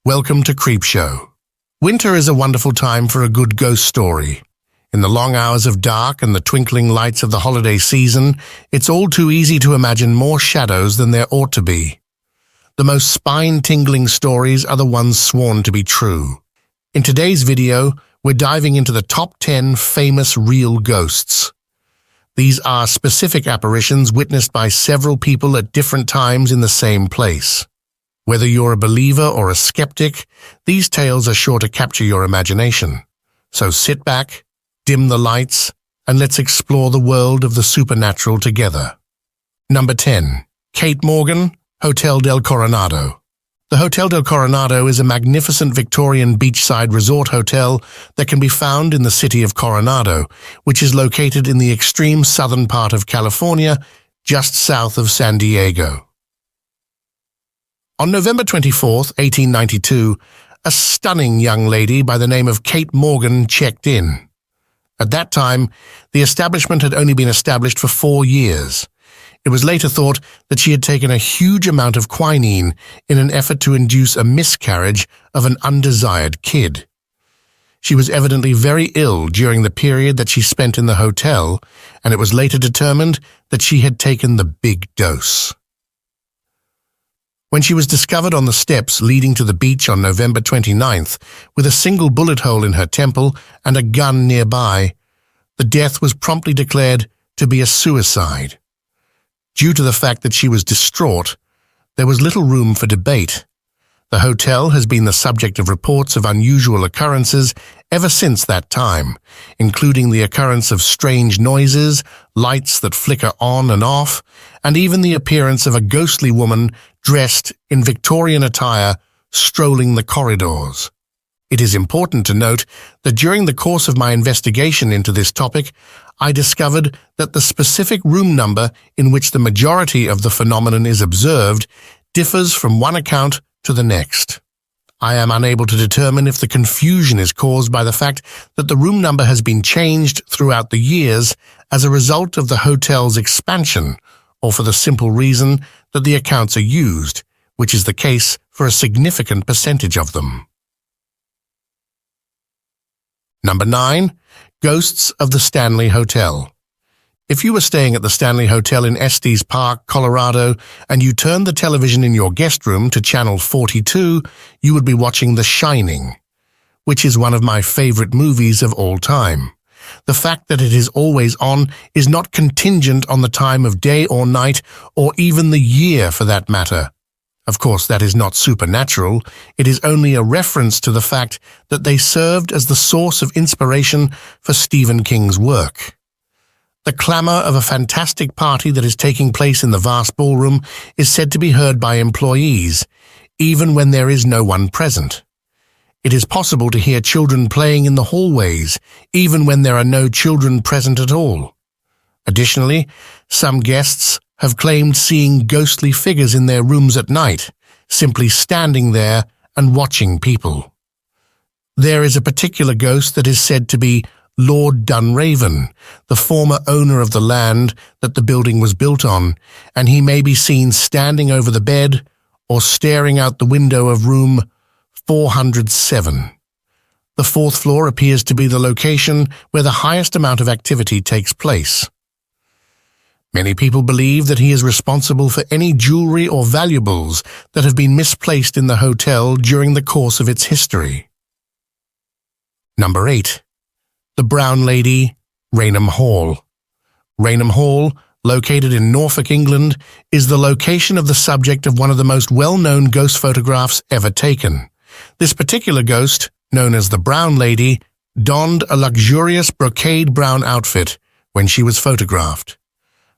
Welcome to Creepshow. Winter is a wonderful time for a good ghost story. In the long hours of dark and the twinkling lights of the holiday season, it's all too easy to imagine more shadows than there ought to be. The most spine-tingling stories are the ones sworn to be true. In today's video, we're diving into the top 10 famous real ghosts. These are specific apparitions witnessed by several people at different times in the same place. Whether you're a believer or a skeptic, these tales are sure to capture your imagination. So sit back, dim the lights, and let's explore the world of the supernatural together. Number 10. Kate Morgan, Hotel del Coronado. The Hotel del Coronado is a magnificent Victorian beachside resort hotel that can be found in the city of Coronado, which is located in the extreme southern part of California, just south of San Diego. On November 24, 1892, a stunning young lady by the name of Kate Morgan checked in. At that time, the establishment had only been established for 4 years. It was later thought that she had taken a huge amount of quinine in an effort to induce a miscarriage of an undesired kid. She was evidently very ill during the period that she spent in the hotel, and it was later determined that she had taken the big dose. When she was discovered on the steps leading to the beach on November 29th, with a single bullet hole in her temple and a gun nearby, the death was promptly declared to be a suicide. Due to the fact that she was distraught, there was little room for debate. The hotel has been the subject of reports of unusual occurrences ever since that time, including the occurrence of strange noises, lights that flicker on and off, and even the appearance of a ghostly woman dressed in Victorian attire strolling the corridors. It is important to note that during the course of my investigation into this topic, I discovered that the specific room number in which the majority of the phenomenon is observed differs from one account to the next. I am unable to determine if the confusion is caused by the fact that the room number has been changed throughout the years as a result of the hotel's expansion, or for the simple reason that the accounts are used, which is the case for a significant percentage of them. Number 9. Ghosts of the Stanley Hotel. If you were staying at the Stanley Hotel in Estes Park, Colorado, and you turned the television in your guest room to channel 42, you would be watching The Shining, which is one of my favorite movies of all time. The fact that it is always on is not contingent on the time of day or night, or even the year for that matter. Of course, that is not supernatural. It is only a reference to the fact that they served as the source of inspiration for Stephen King's work. The clamor of a fantastic party that is taking place in the vast ballroom is said to be heard by employees, even when there is no one present. It is possible to hear children playing in the hallways, even when there are no children present at all. Additionally, some guests have claimed seeing ghostly figures in their rooms at night, simply standing there and watching people. There is a particular ghost that is said to be Lord Dunraven, the former owner of the land that the building was built on, and he may be seen standing over the bed or staring out the window of room 407. The 4th floor appears to be the location where the highest amount of activity takes place. Many people believe that he is responsible for any jewelry or valuables that have been misplaced in the hotel during the course of its history. Number 8. The Brown Lady, Raynham Hall. Raynham Hall, located in Norfolk, England, is the location of the subject of one of the most well-known ghost photographs ever taken. This particular ghost, known as the Brown Lady, donned a luxurious brocade brown outfit when she was photographed.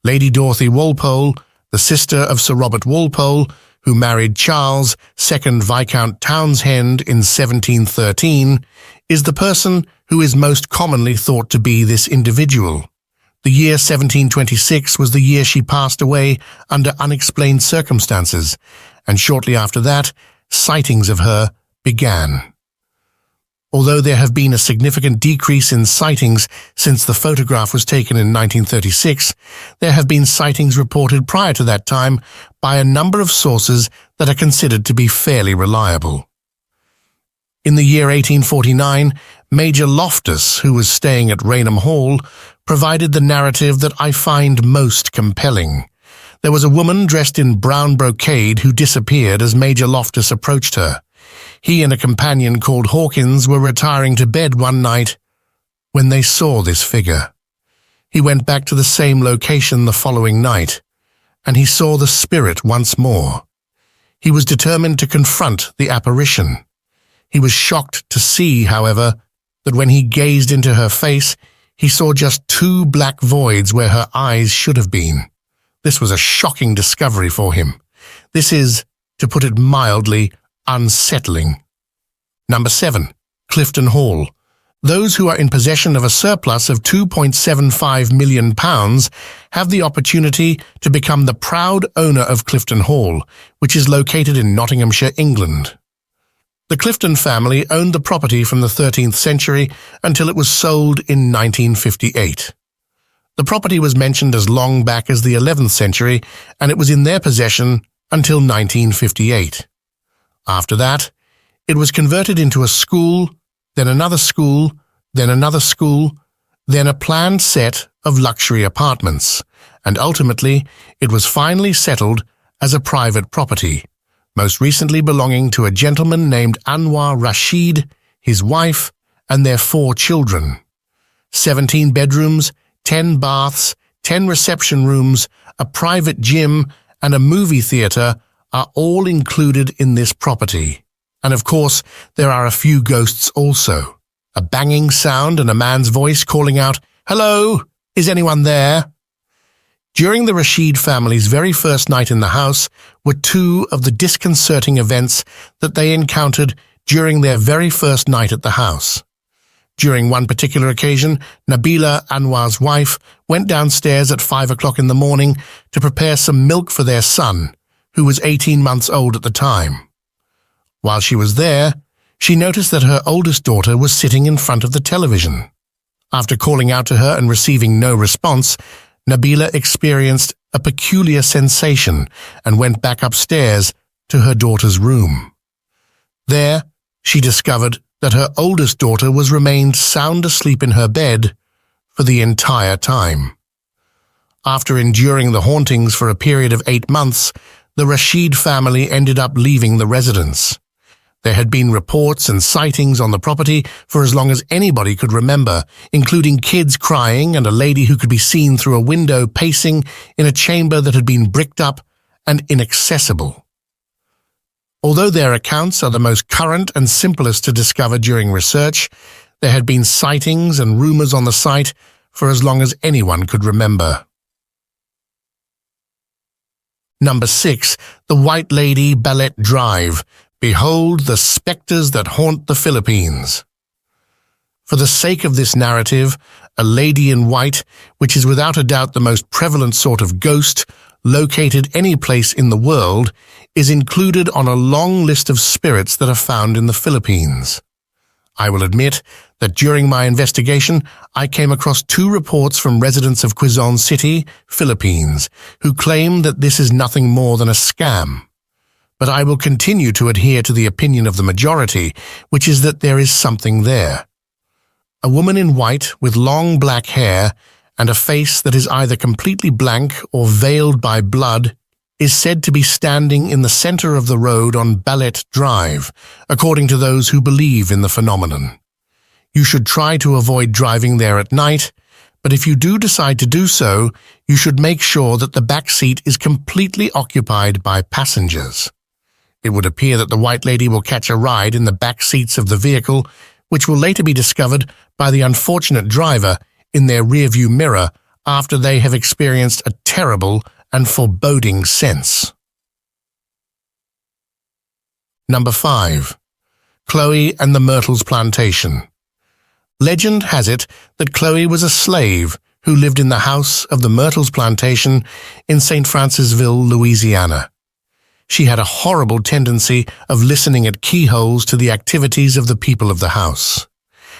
Lady Dorothy Walpole, the sister of Sir Robert Walpole, who married Charles, 2nd Viscount Townshend in 1713, is the person who is most commonly thought to be this individual. The year 1726 was the year she passed away under unexplained circumstances, and shortly after that, sightings of her began. Although there have been a significant decrease in sightings since the photograph was taken in 1936, there have been sightings reported prior to that time by a number of sources that are considered to be fairly reliable. In the year 1849, Major Loftus, who was staying at Raynham Hall, provided the narrative that I find most compelling. There was a woman dressed in brown brocade who disappeared as Major Loftus approached her. He and a companion called Hawkins were retiring to bed one night when they saw this figure. He went back to the same location the following night, and he saw the spirit once more. He was determined to confront the apparition. He was shocked to see, however, that when he gazed into her face, he saw just two black voids where her eyes should have been. This was a shocking discovery for him. This is, to put it mildly, unsettling. Number 7. Clifton Hall. Those who are in possession of a surplus of £2.75 million have the opportunity to become the proud owner of Clifton Hall, which is located in Nottinghamshire, England. The Clifton family owned the property from the 13th century until it was sold in 1958. The property was mentioned as long back as the 11th century, and it was in their possession until 1958. After that, it was converted into a school, then another school, then another school, then a planned set of luxury apartments, and ultimately it was finally settled as a private property, most recently belonging to a gentleman named Anwar Rashid, his wife, and their 4 children. 17 bedrooms, 10 baths, 10 reception rooms, a private gym, and a movie theatre are all included in this property. And of course, there are a few ghosts also. A banging sound and a man's voice calling out, "Hello, is anyone there?" During the Rashid family's very first night in the house were 2 of the disconcerting events that they encountered during their very first night at the house. During one particular occasion, Nabila, Anwar's wife, went downstairs at 5 o'clock in the morning to prepare some milk for their son, who was 18 months old at the time. While she was there, she noticed that her oldest daughter was sitting in front of the television. After calling out to her and receiving no response, Nabila experienced a peculiar sensation and went back upstairs to her daughter's room. There, she discovered that her oldest daughter was remained sound asleep in her bed for the entire time. After enduring the hauntings for a period of 8 months, the Rashid family ended up leaving the residence. There had been reports and sightings on the property for as long as anybody could remember, including kids crying and a lady who could be seen through a window pacing in a chamber that had been bricked up and inaccessible. Although their accounts are the most current and simplest to discover during research, there had been sightings and rumors on the site for as long as anyone could remember. Number 6. The White Lady Ballet Drive. Behold the spectres that haunt the Philippines. For the sake of this narrative, a lady in white, which is without a doubt the most prevalent sort of ghost, located any place in the world, is included on a long list of spirits that are found in the Philippines. I will admit that during my investigation, I came across 2 reports from residents of Quezon City, Philippines, who claim that this is nothing more than a scam. But I will continue to adhere to the opinion of the majority, which is that there is something there. A woman in white with long black hair and a face that is either completely blank or veiled by blood is said to be standing in the center of the road on Ballet Drive, according to those who believe in the phenomenon. You should try to avoid driving there at night, but if you do decide to do so, you should make sure that the back seat is completely occupied by passengers. It would appear that the White Lady will catch a ride in the back seats of the vehicle, which will later be discovered by the unfortunate driver in their rearview mirror after they have experienced a terrible and foreboding sense. Number 5. Chloe and the Myrtles Plantation. Legend has it that Chloe was a slave who lived in the house of the Myrtles Plantation in St. Francisville, Louisiana. She had a horrible tendency of listening at keyholes to the activities of the people of the house.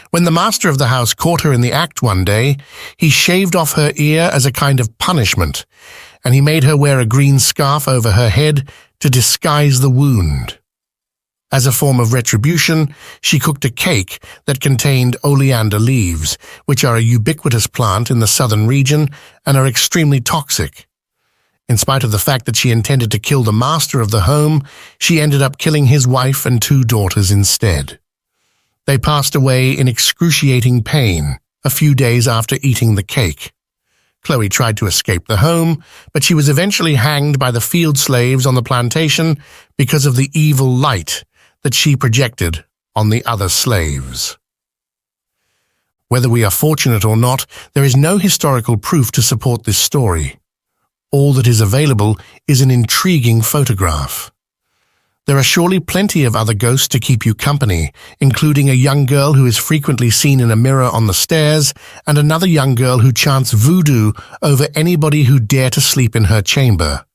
When the master of the house caught her in the act one day, he shaved off her ear as a kind of punishment, and he made her wear a green scarf over her head to disguise the wound. As a form of retribution, she cooked a cake that contained oleander leaves, which are a ubiquitous plant in the southern region and are extremely toxic. In spite of the fact that she intended to kill the master of the home, she ended up killing his wife and 2 daughters instead. They passed away in excruciating pain a few days after eating the cake. Chloe tried to escape the home, but she was eventually hanged by the field slaves on the plantation because of the evil light that she projected on the other slaves. Whether we are fortunate or not, there is no historical proof to support this story. All that is available is an intriguing photograph. There are surely plenty of other ghosts to keep you company, including a young girl who is frequently seen in a mirror on the stairs and another young girl who chants voodoo over anybody who dare to sleep in her chamber.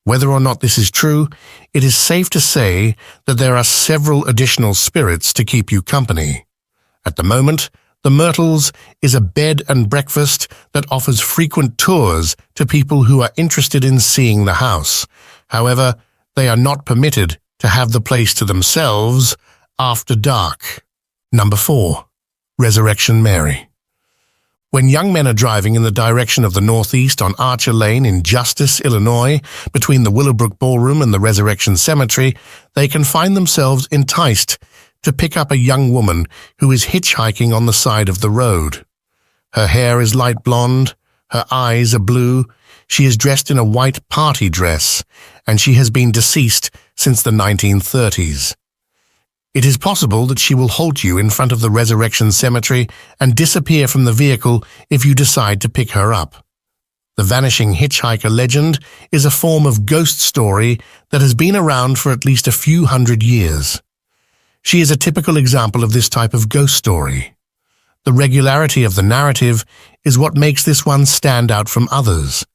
Whether or not this is true, it is safe to say that there are several additional spirits to keep you company. At the moment, the Myrtles is a bed and breakfast that offers frequent tours to people who are interested in seeing the house. However, they are not permitted to have the place to themselves after dark. Number 4. Resurrection Mary. When young men are driving in the direction of the northeast on Archer Lane in Justice, Illinois, between the Willowbrook Ballroom and the Resurrection Cemetery, they can find themselves enticed to pick up a young woman who is hitchhiking on the side of the road. Her hair is light blonde, her eyes are blue, she is dressed in a white party dress, and she has been deceased since the 1930s. It is possible that she will halt you in front of the Resurrection Cemetery and disappear from the vehicle if you decide to pick her up. The vanishing hitchhiker legend is a form of ghost story that has been around for at least a few hundred years. She is a typical example of this type of ghost story. The regularity of the narrative is what makes this one stand out from others.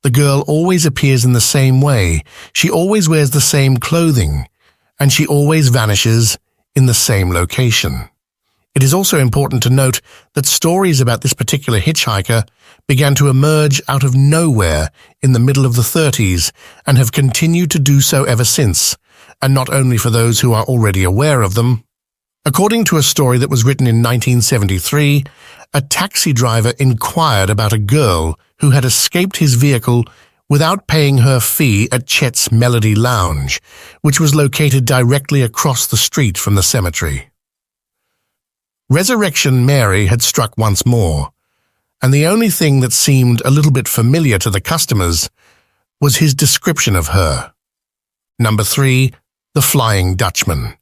The girl always appears in the same way, she always wears the same clothing, and she always vanishes in the same location. It is also important to note that stories about this particular hitchhiker began to emerge out of nowhere in the middle of the 30s and have continued to do so ever since, and not only for those who are already aware of them. According to a story that was written in 1973, a taxi driver inquired about a girl who had escaped his vehicle without paying her fee at Chet's Melody Lounge, which was located directly across the street from the cemetery. Resurrection Mary had struck once more, and the only thing that seemed a little bit familiar to the customers was his description of her. Number 3. The Flying Dutchman.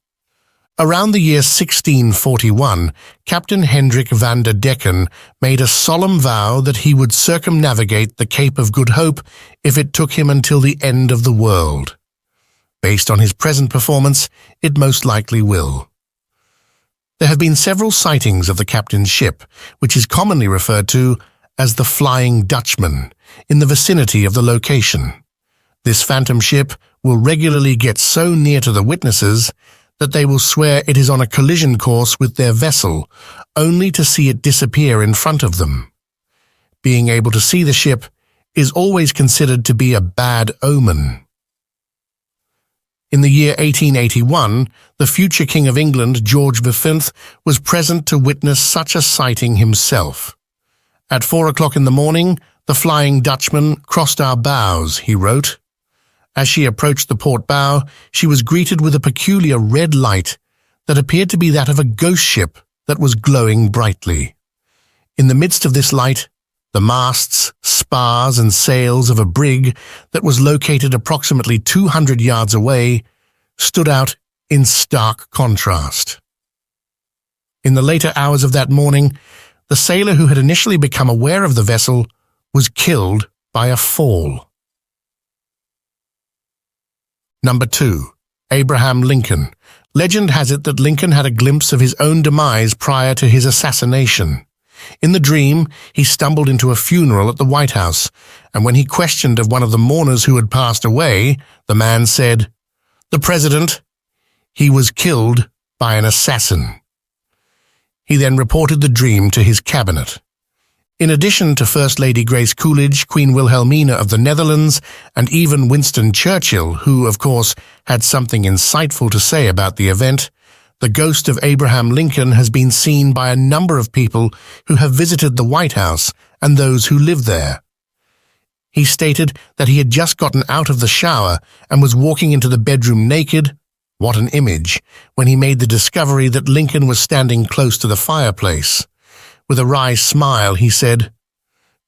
Around the year 1641, Captain Hendrik van der Decken made a solemn vow that he would circumnavigate the Cape of Good Hope if it took him until the end of the world. Based on his present performance, it most likely will. There have been several sightings of the captain's ship, which is commonly referred to as the Flying Dutchman, in the vicinity of the location. This phantom ship will regularly get so near to the witnesses that they will swear it is on a collision course with their vessel, only to see it disappear in front of them. Being able to see the ship is always considered to be a bad omen. In the year 1881, the future King of England, George V, was present to witness such a sighting himself. At 4 o'clock in the morning, the Flying Dutchman crossed our bows, he wrote. As she approached the port bow, she was greeted with a peculiar red light that appeared to be that of a ghost ship that was glowing brightly. In the midst of this light, the masts, spars, and sails of a brig that was located approximately 200 yards away stood out in stark contrast. In the later hours of that morning, the sailor who had initially become aware of the vessel was killed by a fall. Number 2. Abraham Lincoln. Legend has it that Lincoln had a glimpse of his own demise prior to his assassination. In the dream, he stumbled into a funeral at the White House, and when he questioned of one of the mourners who had passed away, the man said, "The president, he was killed by an assassin." He then reported the dream to his cabinet. In addition to First Lady Grace Coolidge, Queen Wilhelmina of the Netherlands, and even Winston Churchill, who, of course, had something insightful to say about the event, the ghost of Abraham Lincoln has been seen by a number of people who have visited the White House and those who live there. He stated that he had just gotten out of the shower and was walking into the bedroom naked, what an image, when he made the discovery that Lincoln was standing close to the fireplace. With a wry smile, he said,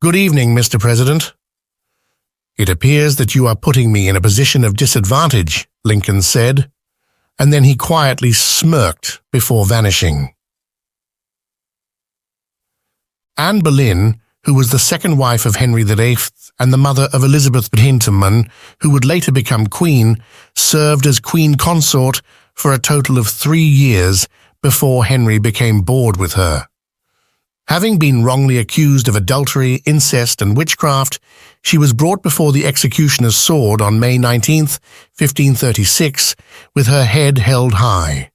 "Good evening, Mr. President." "It appears that you are putting me in a position of disadvantage," Lincoln said, and then he quietly smirked before vanishing. Anne Boleyn, who was the second wife of Henry VIII and the mother of Elizabeth Hinterman, who would later become queen, served as queen consort for a total of 3 years before Henry became bored with her. Having been wrongly accused of adultery, incest, and witchcraft, she was brought before the executioner's sword on May 19, 1536, with her head held high.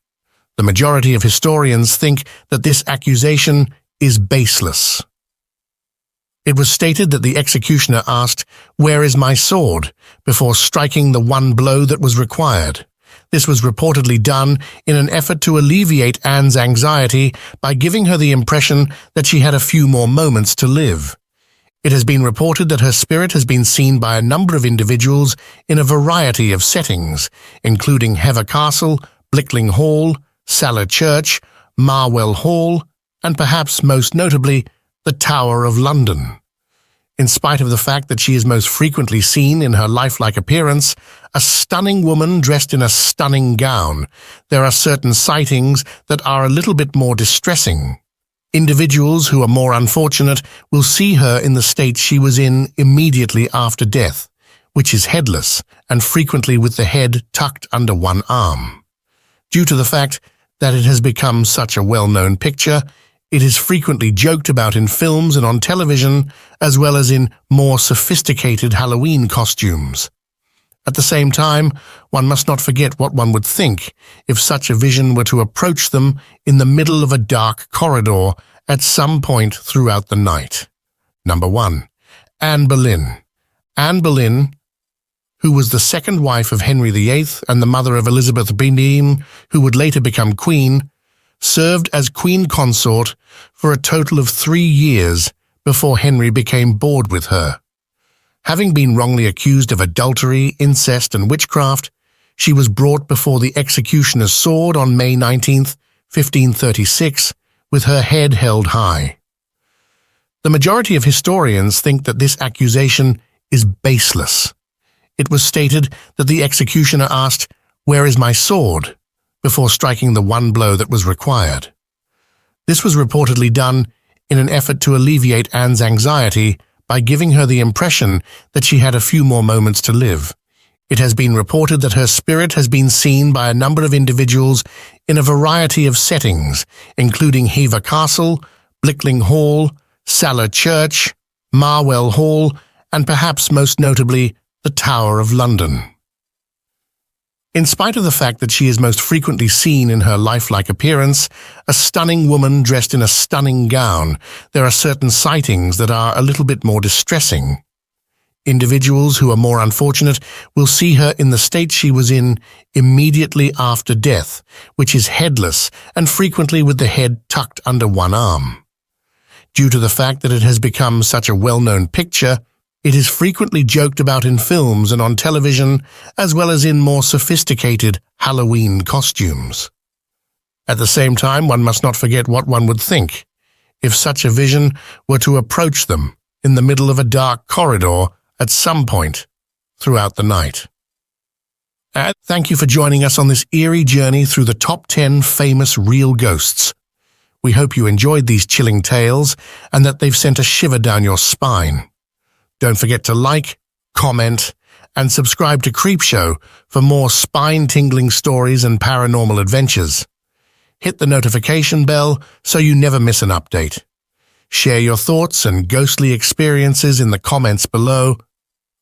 The majority of historians think that this accusation is baseless. It was stated that the executioner asked, "Where is my sword?" before striking the one blow that was required. This was reportedly done in an effort to alleviate Anne's anxiety by giving her the impression that she had a few more moments to live. It has been reported that her spirit has been seen by a number of individuals in a variety of settings, including Hever Castle, Blickling Hall, Saller Church, Marwell Hall, and perhaps most notably, the Tower of London. In spite of the fact that she is most frequently seen in her lifelike appearance, a stunning woman dressed in a stunning gown, there are certain sightings that are a little bit more distressing. Individuals who are more unfortunate will see her in the state she was in immediately after death, which is headless and frequently with the head tucked under one arm. Due to the fact that it has become such a well-known picture, it is frequently joked about in films and on television, as well as in more sophisticated Halloween costumes. At the same time, one must not forget what one would think if such a vision were to approach them in the middle of a dark corridor at some point throughout the night. Number 1. Anne Boleyn. Anne Boleyn, who was the second wife of Henry VIII and the mother of Elizabeth Hinterman, who would later become queen, served as queen consort for a total of 3 years before Henry became bored with her. Having been wrongly accused of adultery, incest, and witchcraft, she was brought before the executioner's sword on May 19, 1536, with her head held high. The majority of historians think that this accusation is baseless. It was stated that the executioner asked, "Where is my sword?" before striking the one blow that was required. This was reportedly done in an effort to alleviate Anne's anxiety by giving her the impression that she had a few more moments to live. It has been reported that her spirit has been seen by a number of individuals in a variety of settings, including Hever Castle, Blickling Hall, Saller Church, Marwell Hall, and perhaps most notably, the Tower of London. In spite of the fact that she is most frequently seen in her lifelike appearance, a stunning woman dressed in a stunning gown, there are certain sightings that are a little bit more distressing. Individuals who are more unfortunate will see her in the state she was in immediately after death, which is headless and frequently with the head tucked under one arm. Due to the fact that it has become such a well-known picture, it is frequently joked about in films and on television, as well as in more sophisticated Halloween costumes. At the same time, one must not forget what one would think if such a vision were to approach them in the middle of a dark corridor at some point throughout the night. Thank you for joining us on this eerie journey through the top 10 famous real ghosts. We hope you enjoyed these chilling tales and that they've sent a shiver down your spine. Don't forget to like, comment, and subscribe to Creepshow for more spine-tingling stories and paranormal adventures. Hit the notification bell so you never miss an update. Share your thoughts and ghostly experiences in the comments below.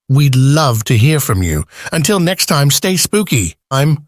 We'd love to hear from you. Until next time, stay spooky. I'm